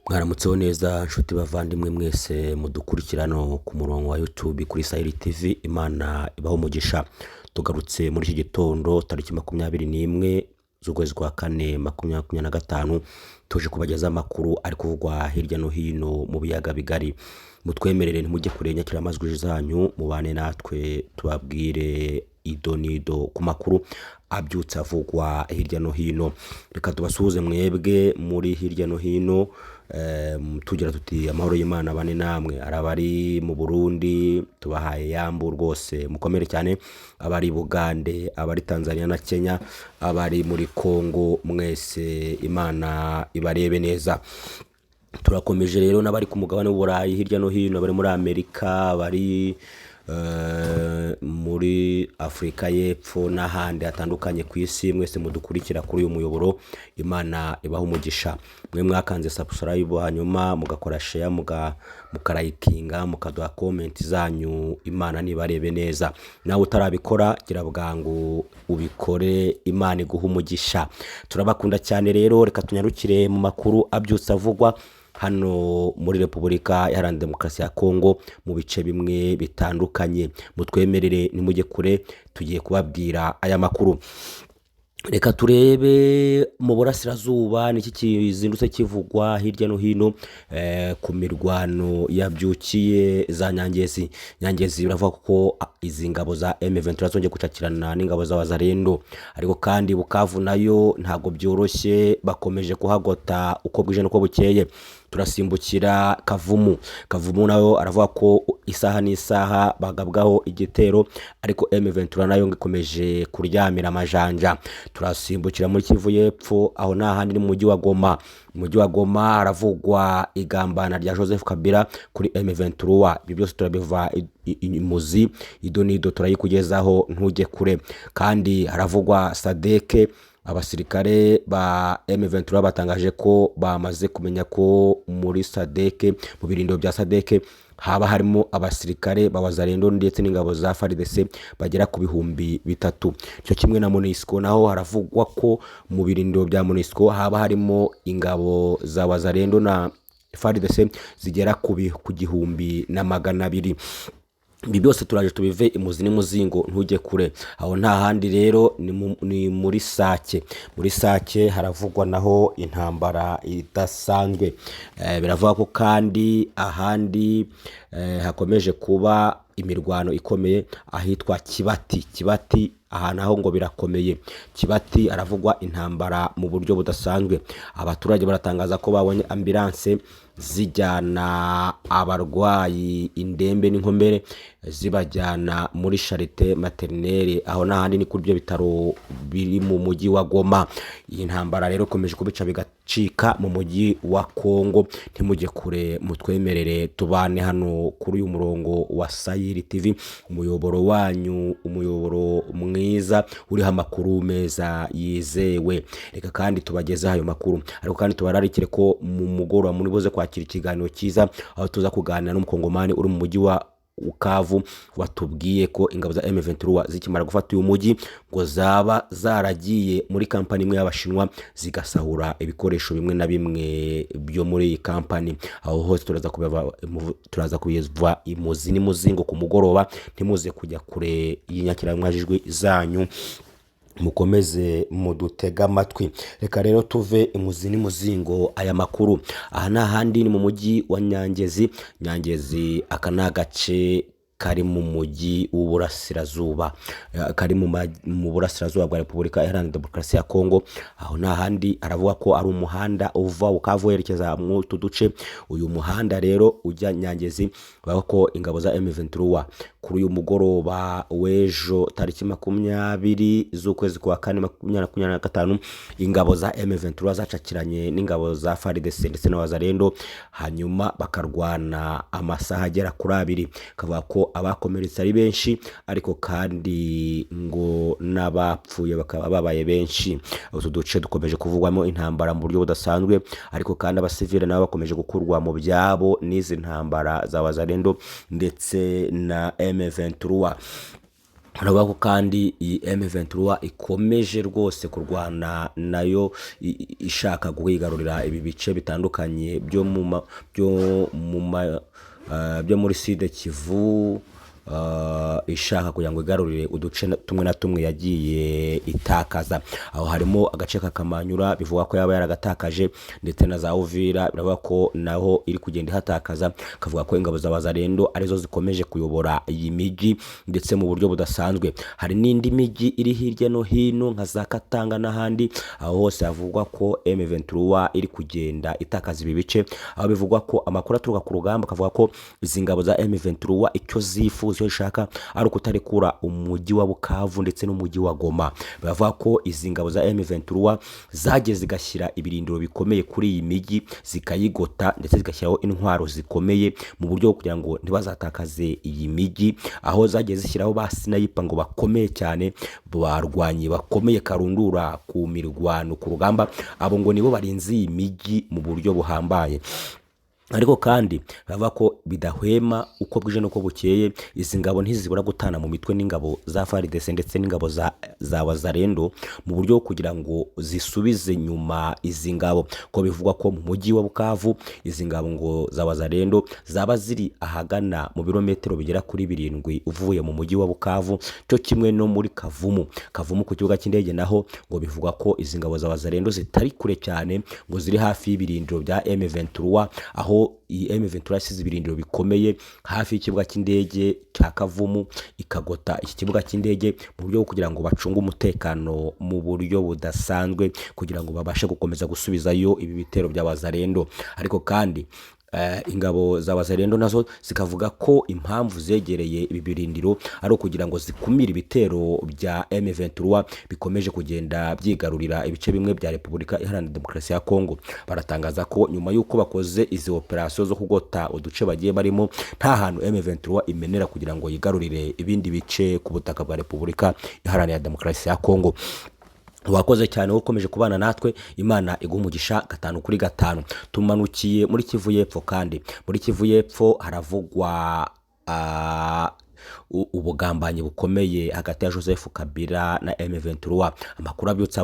Mwaramutseho neza nshuti bavandimwe mwese mudukurikirano ku murongo wa YouTube kuri Saheli TV. Imana ibaho umugisha. Tugarutse muri iki gitondo tariki 21 z'ukwezi kwa kane 2025, tuje kubageza amakuru ari kuvugwa hirya no hino mu biyaga bigari. Mutwemerere ntimujye kure nyakiramajwi zanyu, mubane natwe tubabwire idonido ku makuru abyutse avugwa hirya no hino. Reka tubasuhuze mwebwe muri hirya no hino, tugira tuti amahoro y'Imana bane namwe. Arabari mu Burundi tubahaye yambu rwose, mukomere cyane. Abari Bugande, abari Tanzania na Kenya, abari muri Kongo, mwese Imana ibarebe neza. Turakomeje rero n'abari ku mugabane w'Uburayi hirya no hino, abari muri Amerika, abari muri Afrika y'Epfo n'ahandi hatandukanye ku isi, mwese mudukurikira kuri uyu muyoboro. Imana ibaho umugisha. Mwe mwakanze subscribe, hanyuma mugakora share, mukarayikinga, mukaduha comment zanyu, Imana nibarebe neza. Nawe utarabikora gira bwangu ubikore, Imana iguha umugisha. Turabakunda cyane rero, reka tunyarukire mu makuru abyutse avugwa hano muri Repubulika Iharanira Demokarasi ya Kongo mu bice bimwe bitandukanye. Mutwemerere nimujye kure, tugiye kubabwira aya makuru. Reka turebe mu burasirazuba niki kizindutse kivugwa hirya no hino ku mirwano yabyukiye za Nyangezi. Nyangezi biravuga ko izi ngabo za M23 zonje gucakirana n'ingabo za Wazalendo, ariko kandi Bukavu nayo ntago byoroshye, bakomeje kuhagota uko bwije nuko bukeye. Turasimbukira Kavumu nayo aravuga ko isaha n'isaha bagabwaho igitero, ariko M23 nayo ngikomeje kuryamira amajanja. Turasimbukira muri Kivu y'Epfo, aho n'ahandi ni mu mujyi wa Goma. Mujyi wa Goma haravugwa igambana rya Joseph Kabila kuri M23. Ibi byose turabiva imuzi, idonido turayikugezaho, ntujye kure. Kandi haravugwa Sadeke. Abasirikare ba M23 batangaje ko bamaze kumenya ko muri Sadeke, mu birindiro bya Sadeke, haba harimo abasirikare ba Wazalendo ndetse n'ingabo za FARDC bagera ku 3,000. Cyo kimwe na MONUSCO, naho haravugwa ko mu birindiro bya MONUSCO haba harimo ingabo za Wazalendo na FARDC zigera ku 1,200. Ibi byose turaje tubive imuzi n'umuzingo, ntujye kure. Aho nta handi rero ni muri Sake. Muri Sake haravugwa naho intambara idasanzwe. Biravuga ko kandi ahandi hakomeje kuba imirwano ikomeye ahitwa Kibati. Aha naho ngo birakomeye. Kibati haravugwa intambara mu buryo budasanzwe. Abaturage baratangaza ko babonye ambulance zijyana abarwayi indembe n'inkomere, zibajyana muri Charité Maternelle, aho n'ahandi ni kuri byo bitaro biri mu mujyi wa Goma. Iyi ntambara rero komeje kubica bigacika mu mujyi wa Kongo. Ntimujye kure, mutwemerere tubane hano kuri uyu murongo wa Saheli TV, umuyoboro wanyu, umuyoboro mwiza uriho amakuru meza yizewe. Reka kandi tubagezeho ayo makuru, ariko kandi tubararikire ko mu mugoroba muri buze kwakira ikiganiro cyiza, aho tuza kuganira n'umukongomani uri mu mujyi wa Bukavu, watubwiye ko ingabo za M23 zikimara gufata uyu mujyi ngo zaba zaragiye muri kampani imwe y'Abashinwa zigasahura ibikoresho bimwe na bimwe byo muri iyi kampani. Aho hose turaza kubiva imuzi n'umuzingo ku mugoroba. Ntimuze kujya kure y'inyakiramajwi zanyu, mukomeze mudutega amatwi. Reka rero tuve imuzi n'umuzingo aya makuru. Aha n'ahandi ni mu mujyi wa Nyangezi. Aka ni agace kari mu mujyi w'uburasirazuba, kari mu burasirazuba bwa Repubulika Iharanira Demokarasi ya Kongo. Aho n'ahandi aravuga ko ari umuhanda uva Bukavu werekeza mu tuduce. Uyu muhanda rero ujya Nyangezi, bavuga ko ingabo za M23 kuri uyu mugoroba w'ejo tariki 20 z'ukwezi kwa kane 2025, ingabo za M23 zacakiranye n'ingabo za FARDC ndetse na Wazalendo, hanyuma bakarwana amasaha agera kuri 2. Kavuga ko abakomeretse ari benshi, ariko kandi ngo n'abapfuye bakaba babaye benshi. Utu duce dukomeje kuvugwamo intambara mu buryo budasanzwe, ariko kandi abasivile nabo bakomeje gukurwa mu byabo n'izi ntambara za Wazalendo ndetse na M23. Urabona ko kandi iyi M23 ikomeje rwose kurwana nayo ishaka kwigarurira ibi bice bitandukanye byo muri Sud Kivu, ishaka kugira ngo igarurire uduce tumwe na tumwe yagiye itakaza. Aho harimo agace kakamanyura bivuga ko yaba yaragatakaje, ndetse na za Uvira biravuga ko naho iri kugenda ihatakaza. Kavuga ko ingabo za Wazalendo arizo zikomeje kuyobora iyi miji ndetse mu buryo budasanzwe. Hari n'indi miji iri hirya no hino nka za Katanga n'ahandi, aho hose havugwa ko M23 iri kugenda itakaza ibi bice. Aho bivugwa ko amakuru aturuka ku rugamba kavuga ko izi ngabo za M23 icyo zifuza ishaka ari ukutarekura umujyi wa Bukavu ndetse n'umujyi wa Goma. Bavuga ko izi ngabo za M23 zageze zigashyira ibirindiro bikomeye kuri iyi miji, zikayigota ndetse zigashyiraho intwaro zikomeye mu buryo kugira ngo ntibazatakaze iyi miji. Aho zageze zishyiraho ba sniper ngo bakomeye cyane, barwanyi bakomeye karundura ku mirwano ku rugamba. Abo ngo nibo barinzi iyi miji mu buryo buhambaye. Ariko kandi bavuga ko bidahwema uko bwije nuko bukeye izi ngabo ntizibura gutana mu mitwe n'ingabo za FARDC ndetse n'ingabo za Wazalendo mu buryo kugira ngo zisubize nyuma izi ngabo. Ko bivugwa ko mu mujyi wa Bukavu izi ngabo ngo za Wazalendo zaba ziri ahagana mu birometero bigera kuri 7 uvuye mu mujyi wa Bukavu, cyo kimwe no muri Kavumu ku kibuga cy'indege naho ngo bivugwa ko izi ngabo za Wazalendo zitari kure cyane, ngo ziri hafi y'ibirindiro bya M23. Aho iyi M23 yasize ibirindiro bikomeye hafi y'ikibuga cy'indege cya Kavumu, ikagota iki kibuga cy'indege mu buryo kugira ngo bacunge umutekano mu buryo budasanzwe, kugira ngo babashe gukomeza gusubizayo ibi bitero bya Wazalendo. Ariko kandi ingabo za Wazalendo nazo zikavuga ko impamvu zegereye ibi birindiro ari ukugira ngo zikumire ibitero bya M23 bikomeje kugenda byigarurira ibice bimwe bya Repubulika Iharanira Demokarasi ya Kongo. Baratangaza ko nyuma y'uko bakoze izi operasiyo zo kugota uduce bagiye barimo, nta hantu M23 imenera kugira ngo yigarurire ibindi bice ku butaka bwa Repubulika Iharanira Demokarasi ya Kongo. Wakoze cyane ukomeje kubana natwe, Imana igumugisha 5/5. Tumanukiye muri Kivu y'Epfo, kandi muri Kivu y'Epfo haravugwa ubugambanyi bukomeye hagati ya Joseph Kabila na M23. Amakuru abyutse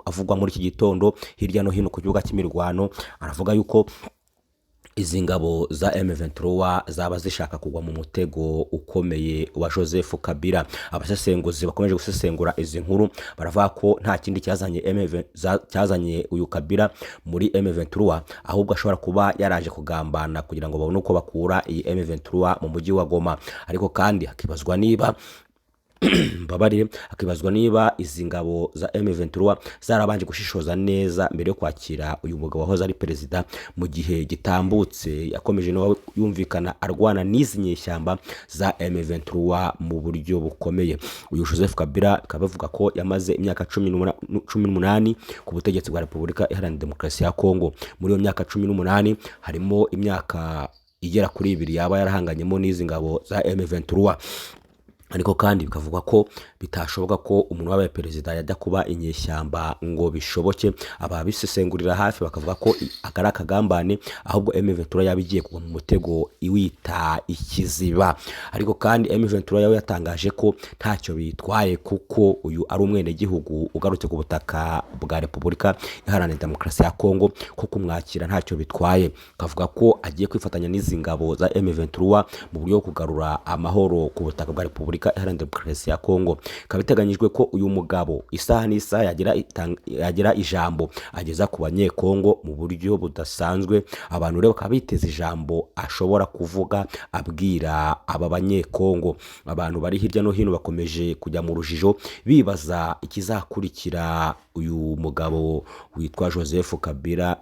avugwa muri iki gitondo hirya no hino ku kibuga cy'imirwano, aravuga yuko izi ngabo za M23 zaba zishaka kugwa mu mutego ukomeye wa Joseph Kabila. Abasesenguzi bakomeje gusesengura izi nkuru baravuga ko nta kindi cyazanye uyu Kabila muri M23, ahubwo ashobora kuba yaraje kugambana kugira ngo babone uko bakura iyi M23 mu mujyi wa Goma. Ariko kandi hakibazwa niba izi ngabo za M23 zarabanje gushishoza neza mbere yo kwakira uyu mugabo wahoze ari perezida mu gihe gitambutse. Yakomeje no yumvikana arwana n'izi nyeshyamba za M23 mu buryo bukomeye. Uyu Joseph Kabila kabavuga ko yamaze imyaka 18 ku butegetsi bwa Repubulika Iharanira Demokarasi ya Kongo. Muri iyo myaka 18 harimo imyaka igera kuri 2 yaba yarahanganyemo n'izi ngabo za M23. Ariko kandi bikavuga ko bitashoboka ko umuntu wabaye perezida yajya kuba inyeshyamba ngo bishoboke. Ababisesengurira hafi bakavuga ko akari akagambane, ahubwo M23 yabigiye kugwa mu mutego iwita ikiziba. Ariko kandi M23 yawe yatangaje ko ntacyo bitwaye kuko uyu ari umwene gihugu ugarutse ku butaka bwa Repubulika Iharanira Demokarasi ya Kongo, ko kumwakira ntacyo bitwaye. Kavuga ko agiye kwifatanya n'izi ngabo za M23 mu buryo kugarura amahoro ku butaka bwa Repubulika Iharanira Demokarasi ya Kongo. Kabiteganyijwe ko uyu mugabo isaha n'isaha yagira ijambo ageza ku banyekongo mu buryo budasanzwe. Abantu rero bakabiteza ijambo ashobora kuvuga abwira aba banyekongo. Abantu bari hirya no hino bakomeje kujya mu rujijo bibaza ikizakurikira uyu mugabo witwa Joseph Kabila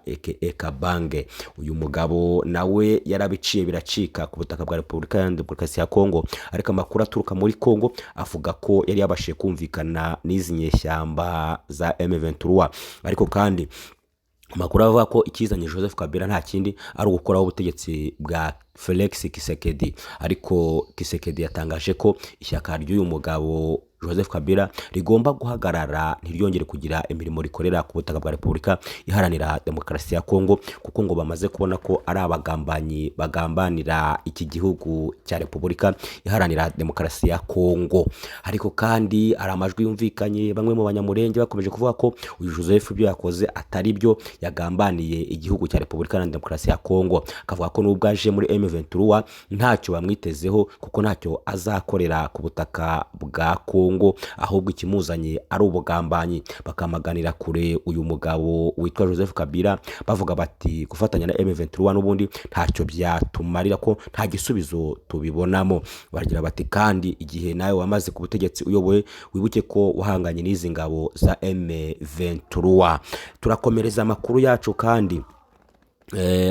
Kabange. Uyu mugabo nawe yarabiciye biracika ku butaka bwa Repubulika Iharanira Demokarasi ya Kongo, ariko amakuru aturuka muri Kongo avuga ko yari yabashije kumvikana n'izi nyeshyamba za M23. Ariko kandi amakuru avuga ko ikizanye Joseph Kabila nta kindi ari ugukoraho ubutegetsi bwa Felix Tshisekedi. Ariko Tshisekedi yatangaje ko ishyaka ry'uyu mugabo Joseph Kabila rigomba guhagarara ntiryongere kugira imirimo rikorera ku butaka bwa Repubulika Iharanira Demokarasi ya Kongo, kuko ngo bamaze kubona ko ari abagambanyi bagambanira iki gihugu cya Repubulika Iharanira Demokarasi ya Kongo. Ariko kandi ari amajwi yumvikanye, bamwe mu banyamurenge bakomeje kuvuga ko uyu Joseph ibyo yakoze atari byo, yagambaniye igihugu cya Repubulika Iharanira Demokarasi ya Kongo. Akavuga ko nubwo aje muri M23 ntacyo bamwitezeho, kuko ntacyo azakorera ku butaka bwa Kongo, ahubwo ikimuzanye ari ubugambanyi. Bakamaganira kure uyu mugabo witwa Joseph Kabila, bavuga bati gufatanya na M23 n'ubundi ntacyo byatumarira, ko nta gisubizo tubibonamo. Baragira bati kandi igihe nawe wamaze ku butegetsi uyoboye, wibuke ko wahanganye n'izi ngabo za M23. Turakomereza amakuru yacu kandi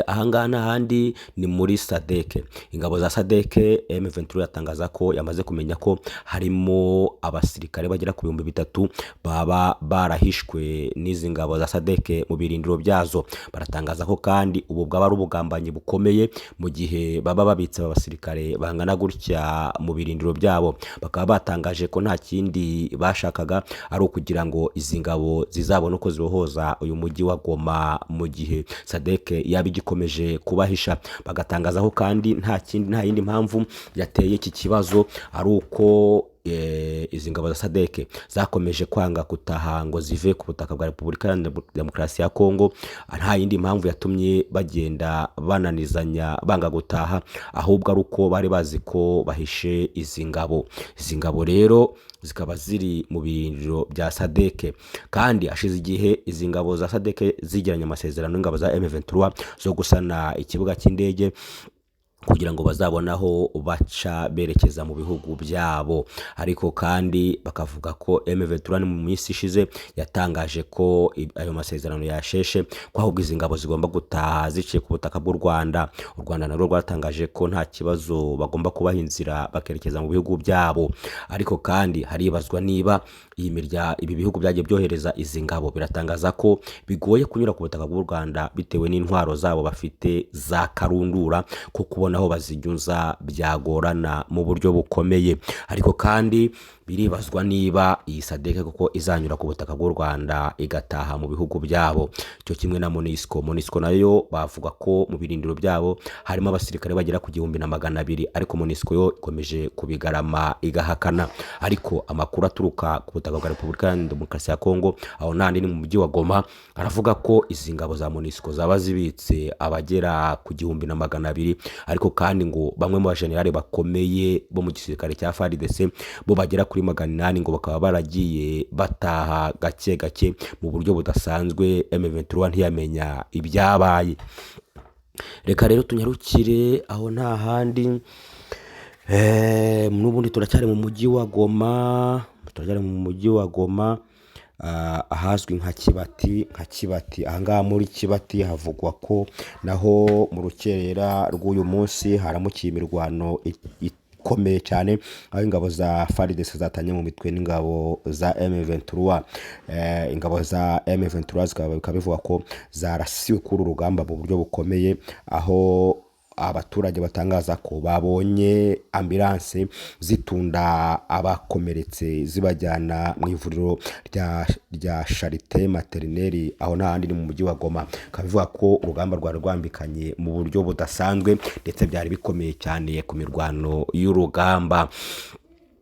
ahangaha n'ahandi ni muri Sadeke. Ingabo za Sadeke, M23 yatangaza ko yamaze kumenya ko harimo abasirikare bagera ku 3,000 baba barahishwe n'izi ngabo za Sadeke mu birindiro byazo. Baratangaza ko kandi ubu bwaba ari ubugambanyi bukomeye, mu gihe baba babitse abasirikare bangana gutya mu birindiro byabo. Bakaba batangaje ko nta kindi bashakaga ari ukugira ngo izi ngabo zizabone uko zirohoza uyu mujyi wa Goma, mu gihe Sadeke yabigikomeje kubahisha. Bagatangazaho kandi nta yindi mpamvu yateye iki kibazo ari uko izi ngabo za Sadeke zakomeje kwanga gutaha ngo zive ku butaka bwa Repubulika Iharanira Demokarasi ya Kongo. Nta yindi mpamvu yatumye bagenda bananizanya banga gutaha, ahubwo ari uko bari bazi ko bahishe izi ngabo. Izi ngabo rero zikaba ziri mu birindiro bya Sadeke, kandi ashize igihe izi ngabo za Sadeke zigiranye amasezerano n'ingabo za M23 zo gusana ikibuga cy'indege kugira ngo bazabonaho baca berekeza mu bihugu byabo. Ariko kandi bakavuga ko M23 mu minsi ishize yatangaje ko ayo masezerano yasheshe, ko ahubwo izi ngabo zigomba gutaha ziciye ku butaka bw'u Rwanda. U Rwanda narwo rwatangaje ko nta kibazo bagomba kubaha inzira bakerekeza mu bihugu byabo. Ariko kandi haribazwa niba ibi bihugu byagiye byohereza izi ngabo biratangaza ko bigoye kunyura ku butaka bw'u Rwanda bitewe n'intwaro zabo bafite za karundura, ko kubona aho bazinyuza byagorana mu buryo bukomeye. Ariko kandi biribazwa niba iyi Sadeke kuko izanyura ku butaka bw'u Rwanda igataha mu bihugu byabo. Cyo kimwe na MONUSCO nayo bavuga ko mu birindiro byabo harimo abasirikare bagera ku 1,200, ariko MONUSCO yo ikomeje kubigarama igahakana. Ariko amakuru aturuka ku butaka bwa Repubulika Iharanira Demokarasi ya Kongo, aho nandi ni mu mujyi wa Goma, aravuga ko izi ngabo za MONUSCO zaba zibitse abagera ku 1,200, ariko kandi ngo bamwe mu bajenerali bakomeye bo mu gisirikare cya FARDC bo bagera kuri 800 ngo bakaba baragiye bataha gake gake mu buryo budasanzwe. M23 ntiyamenya ibyabaye. Reka rero tunyarukire aho nta handi, n'ubundi turacyari mu mujyi wa Goma, ahazwi nka Kibati. Ahangaha muri Kibati havugwa ko naho mu rukerera rw'uyu munsi haramukiye imirwano ikomeye cyane, aho ingabo za FARDC zatanye mu mitwe n'ingabo za M23. Ingabo za M23 zikaba bivuga ko zarasiwe kuri urugamba mu buryo bukomeye, aho abaturage batangaza ko babonye ambulance zitunda abakomeretse zibajyana mu ivuriro rya Charité Maternelle, aho n'ahandi ni mu mujyi wa Goma. Kabivuga ko urugamba rwari rwambikanye mu buryo budasanzwe, ndetse byari bikomeye cyane ku mirwano y'urugamba.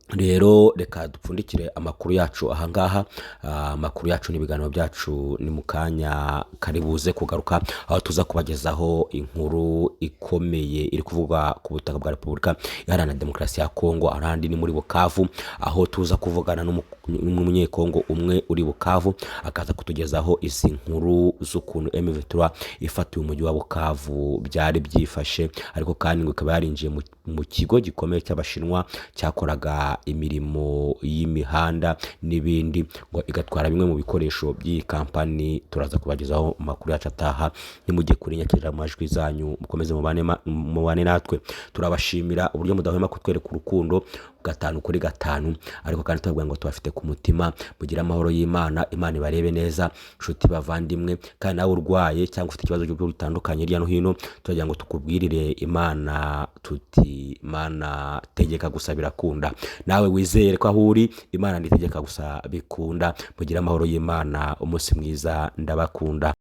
Rero reka dupfundikire amakuru yacu ahangaha. Amakuru yacu n'ibiganiro byacu ni mukanya karibuze kugaruka, aho tuza kubagezaho inkuru ikomeye iri kuvuga ku butaka bwa Repubulika Iharanira Demokarasi ya Kongo. Arandi ni muri Bukavu, aho tuza kuvugana n'umunyekongo umwe uri Bukavu, akaza kutugezaho izi nkuru z'ukuntu M23 ifatiye umujyi wa Bukavu byari byifashe. Ariko kandi ngo ikaba yarinjiye mu kigo gikomeye cy'Abashinwa cyakoraga imirimo y'imihanda n'ibindi, ngo igatwara bimwe mu bikoresho by'iyi kampani. Turaza kubagezaho amakuru yacu ataha. Nimujye kuri nyakira amajwi zanyu, mukomeze mubane natwe. Turabashimira uburyo mudahwema kutwereka urukundo, 5-5, ariko kandi tubabwira ngo tubafite ku mutima, mugire amahoro y'Imana, Imana ibarebe neza nshuti bavandimwe. Kandi nawe urwaye cyangwa ufite ikibazo cy'uburyo butandukanye hirya no hino, turagira ngo tukubwirire Imana tuti Imana tegeka gusa birakunda. Nawe wizere ko aho uri Imana nditegeka gusa bikunda. Mugire amahoro y'Imana, umunsi mwiza, ndabakunda.